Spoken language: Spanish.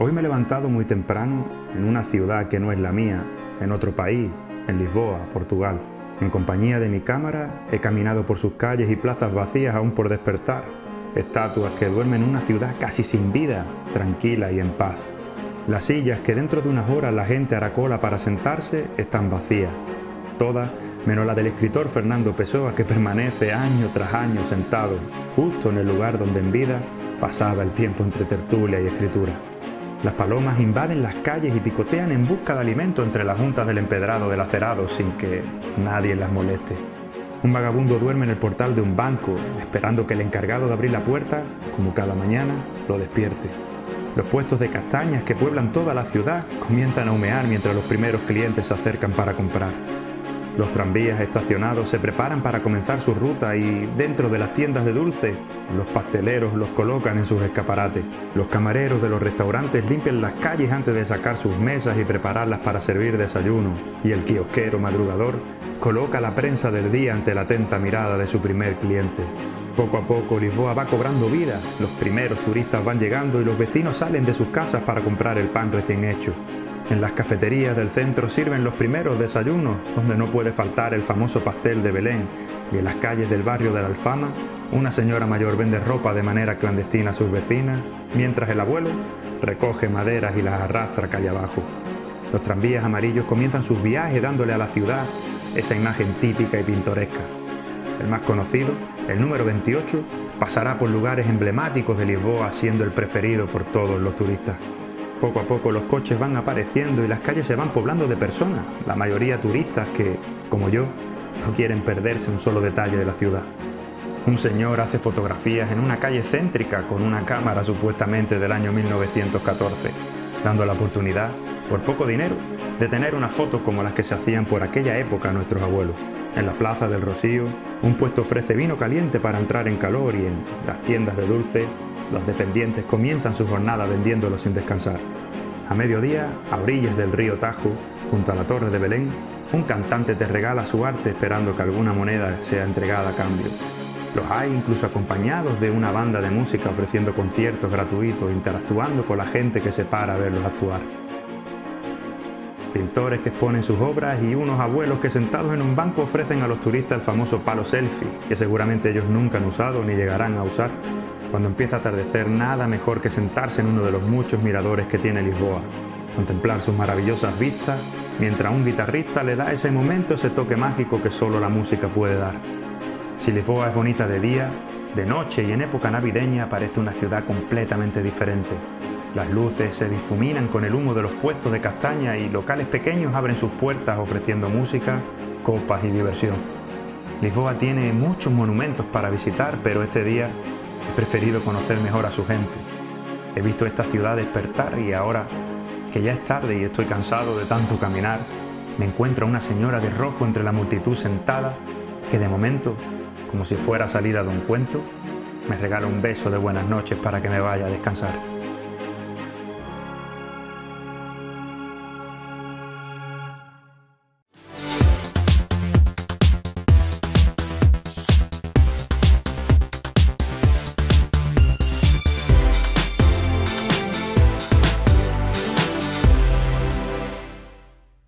Hoy me he levantado muy temprano en una ciudad que no es la mía, en otro país, en Lisboa, Portugal. En compañía de mi cámara he caminado por sus calles y plazas vacías aún por despertar. Estatuas que duermen en una ciudad casi sin vida, tranquila y en paz. Las sillas que dentro de unas horas la gente hará cola para sentarse están vacías. Todas, menos la del escritor Fernando Pessoa, que permanece año tras año sentado, justo en el lugar donde en vida pasaba el tiempo entre tertulia y escritura. Las palomas invaden las calles y picotean en busca de alimento entre las juntas del empedrado del acerado sin que nadie las moleste. Un vagabundo duerme en el portal de un banco, esperando que el encargado de abrir la puerta, como cada mañana, lo despierte. Los puestos de castañas que pueblan toda la ciudad comienzan a humear mientras los primeros clientes se acercan para comprar. Los tranvías estacionados se preparan para comenzar su ruta y, dentro de las tiendas de dulce, los pasteleros los colocan en sus escaparates. Los camareros de los restaurantes limpian las calles antes de sacar sus mesas y prepararlas para servir desayuno. Y el kiosquero madrugador coloca la prensa del día ante la atenta mirada de su primer cliente. Poco a poco Lisboa va cobrando vida, los primeros turistas van llegando y los vecinos salen de sus casas para comprar el pan recién hecho. En las cafeterías del centro sirven los primeros desayunos, donde no puede faltar el famoso pastel de Belén, y en las calles del barrio de la Alfama, una señora mayor vende ropa de manera clandestina a sus vecinas, mientras el abuelo recoge maderas y las arrastra calle abajo. Los tranvías amarillos comienzan sus viajes dándole a la ciudad esa imagen típica y pintoresca. El más conocido, el número 28, pasará por lugares emblemáticos de Lisboa, siendo el preferido por todos los turistas. Poco a poco los coches van apareciendo y las calles se van poblando de personas, la mayoría turistas que, como yo, no quieren perderse un solo detalle de la ciudad. Un señor hace fotografías en una calle céntrica con una cámara supuestamente del año 1914, dando la oportunidad, por poco dinero, de tener unas fotos como las que se hacían por aquella época nuestros abuelos. En la Plaza del Rocío, un puesto ofrece vino caliente para entrar en calor y en las tiendas de dulce, los dependientes comienzan su jornada vendiéndolo sin descansar. A mediodía, a orillas del río Tajo, junto a la Torre de Belén, un cantante te regala su arte esperando que alguna moneda sea entregada a cambio. Los hay incluso acompañados de una banda de música ofreciendo conciertos gratuitos, interactuando con la gente que se para a verlos actuar. Pintores que exponen sus obras y unos abuelos que sentados en un banco ofrecen a los turistas el famoso palo selfie, que seguramente ellos nunca han usado ni llegarán a usar. Cuando empieza a atardecer, nada mejor que sentarse en uno de los muchos miradores que tiene Lisboa, contemplar sus maravillosas vistas, mientras un guitarrista le da a ese momento ese toque mágico que solo la música puede dar. Si Lisboa es bonita de día, de noche y en época navideña parece una ciudad completamente diferente. Las luces se difuminan con el humo de los puestos de castaña y locales pequeños abren sus puertas ofreciendo música, copas y diversión. Lisboa tiene muchos monumentos para visitar, pero este día he preferido conocer mejor a su gente. He visto esta ciudad despertar y ahora, que ya es tarde y estoy cansado de tanto caminar, me encuentro a una señora de rojo entre la multitud sentada que de momento, como si fuera salida de un cuento, me regala un beso de buenas noches para que me vaya a descansar.